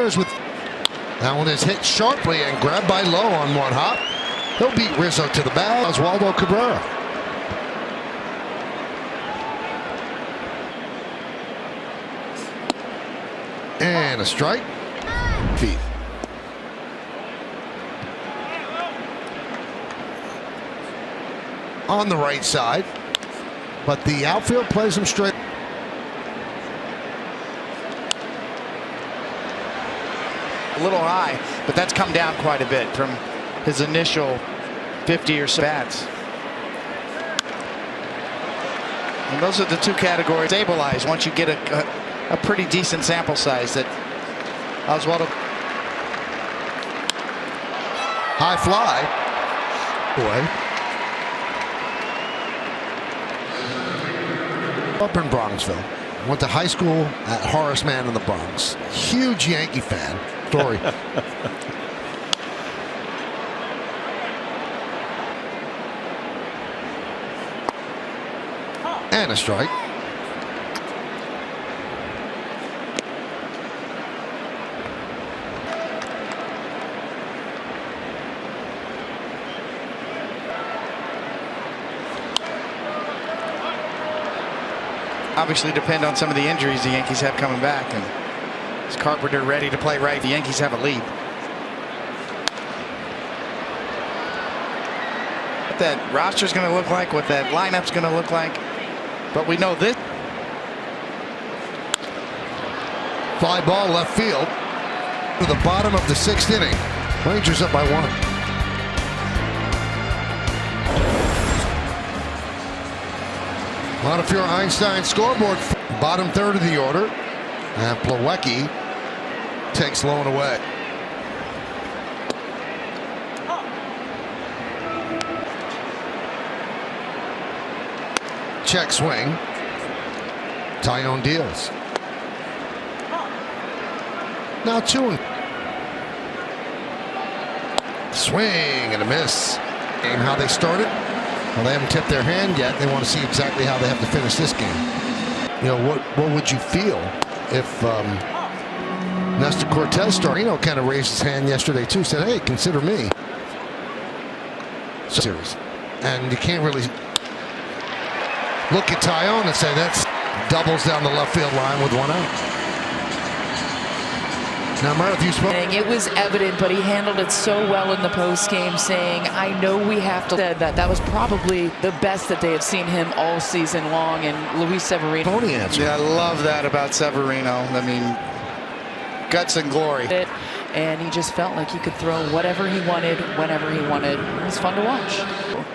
Taveras with that one is hit sharply and grabbed by Lowe on one hop. He'll beat Rizzo to the bag. Oswaldo Cabrera. And a strike. Feet. On the right side, but the outfield plays him straight. A little high, but that's come down quite a bit from his initial 50 or so bats. And those are the two categories. Stabilize once you get a pretty decent sample size. That Oswaldo. High fly. Boy. Up in Bronxville. Went to high school at Horace Mann in the Bronx. Huge Yankee fan. Story. And a strike. Obviously depend on some of the injuries the Yankees have coming back, and is Carpenter ready to play right? The Yankees have a lead. What that roster's going to look like, what that lineup's going to look like, but we know this. Fly ball left field to the bottom of the 6th inning. Rangers up by 1. Montefiore Einstein scoreboard, bottom third of the order, and Plawecki takes Lowe away. Check swing. Tyone deals. Now 2. Swing and a miss. Game how they started. Well, they haven't tipped their hand yet. They want to see exactly how they have to finish this game. You know, what would you feel if Nestor Cortez started? You know, kind of raised his hand yesterday too. Said, "Hey, consider me." Series, and you can't really look at Tyone and say that's doubles down the left field line with 1 out. Now, Meredith, you spoke. It was evident, but he handled it so well in the postgame, saying, "I know we have to." Said that was probably the best that they have seen him all season long. And Luis Severino. Pony answer. Yeah, I love that about Severino. I mean, guts and glory. And he just felt like he could throw whatever he wanted, whenever he wanted. It was fun to watch.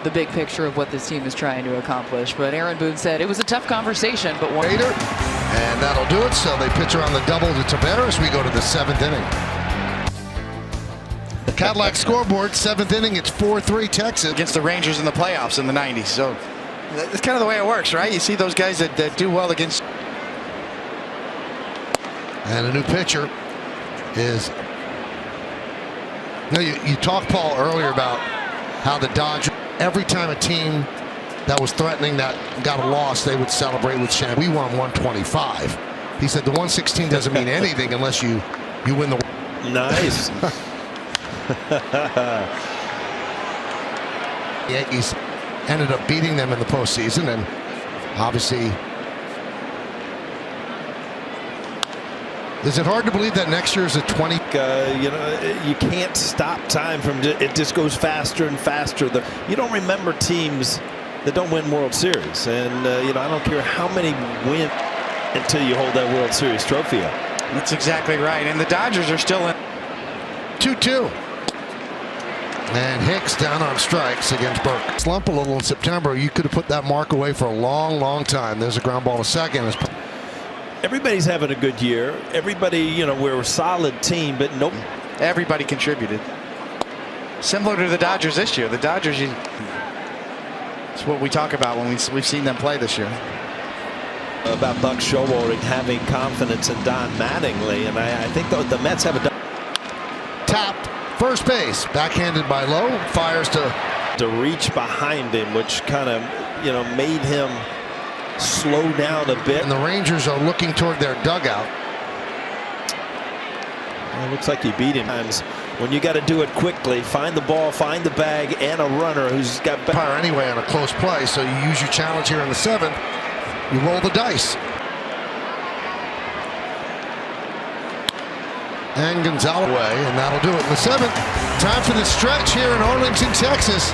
The big picture of what this team is trying to accomplish. But Aaron Boone said it was a tough conversation, but one. And that'll do it. So they pitch around the double to Taveras. We go to the 7th inning. The Cadillac scoreboard, 7th inning. It's 4-3 Texas Against the Rangers in the playoffs in the 90s. So that's kind of the way it works, right? You see those guys that do well against. And a new pitcher is. You talked, Paul, earlier about how the Dodgers, every time a team that was threatening that got a loss, they would celebrate with champagne. We won 125. He said the 116 doesn't mean anything unless you win the. Nice. The Yankees ended up beating them in the postseason, and obviously. Is it hard to believe that next year is a 20? You know, you can't stop time from it. Just goes faster and faster. You don't remember teams that don't win World Series, and you know, I don't care how many win until you hold that World Series trophy up. That's exactly right. And the Dodgers are still in 2-2. And Hicks down on strikes against Burke. Slump a little in September. You could have put that mark away for a long time. There's a ground ball to second. Everybody's having a good year. Everybody, you know, we're a solid team, but nope. Everybody contributed. Similar to the Dodgers this year. The Dodgers, it's what we talk about when we've seen them play this year. About Buck Showalter having confidence in Don Mattingly, and I think the Mets have a tapped first base, backhanded by Lowe, fires to reach behind him, which kind of, you know, made him slow down a bit. And the Rangers are looking toward their dugout. It looks like he beat him. When you got to do it quickly, find the ball, find the bag, and a runner who's got power anyway on a close play. So you use your challenge here in the 7th. You roll the dice. And Gonzalez away, and that'll do it in the 7th. Time for the stretch here in Arlington, Texas.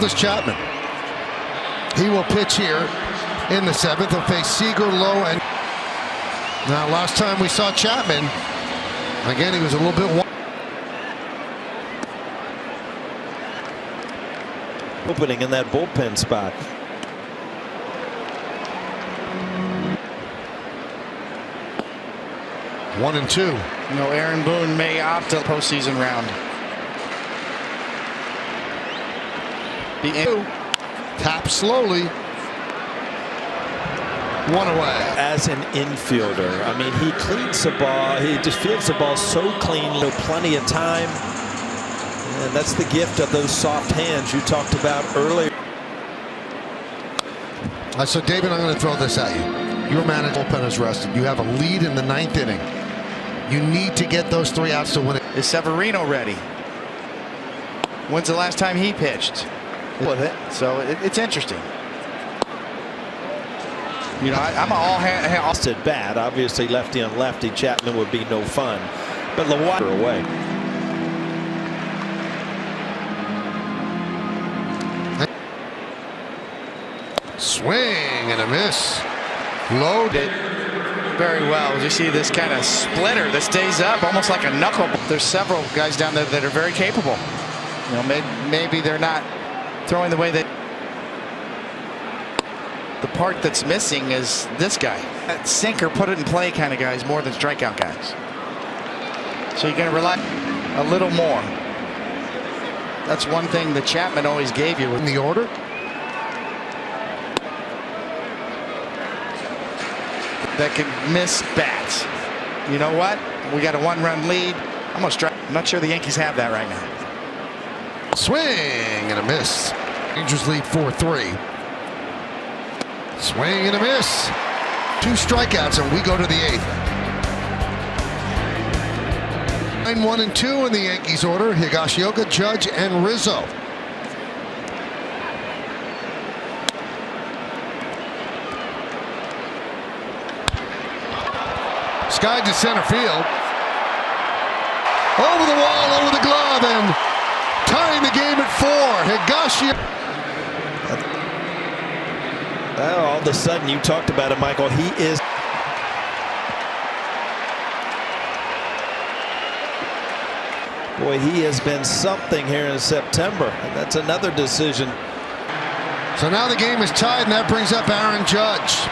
This Chapman. He will pitch here in the 7th. He'll face Seager, Lowe, and now last time we saw Chapman, again he was a little bit wide. Opening in that bullpen spot. One and two. You know, Aaron Boone may opt a postseason round. Tap slowly. One away. As an infielder, I mean, he cleans the ball. He just fields the ball so clean. Plenty of time. And that's the gift of those soft hands you talked about earlier. So, David, I'm going to throw this at you. Your manager bullpen is rested. You have a lead in the 9th inning. You need to get those 3 outs to win it. Is Severino ready? When's the last time he pitched? So it's interesting. You know, I'm all hand. At bat, obviously lefty on lefty, Chapman would be no fun. But Lawyer away. Swing and a miss. Loaded. Very well. You see this kind of splitter that stays up almost like a knuckle. There's several guys down there that are very capable. You know, maybe they're not throwing the way that. The part that's missing is this guy. That sinker, put it in play kind of guys more than strikeout guys. So you're going to rely a little more. That's one thing that Chapman always gave you. In the order. That can miss bats. You know what? We got a 1-run lead. I'm gonna strike. I'm not sure the Yankees have that right now. Swing and a miss. Rangers lead 4-3. Swing and a miss. 2 strikeouts, and we go to the 8th. 9-1 and 2 in the Yankees order. Higashioka, Judge, and Rizzo. Skied to center field. Over the wall, over the glove, and tying the game at 4. Higashioka. Well, all of a sudden, you talked about it, Michael. He is. Boy, he has been something here in September, and that's another decision. So now the game is tied, and that brings up Aaron Judge.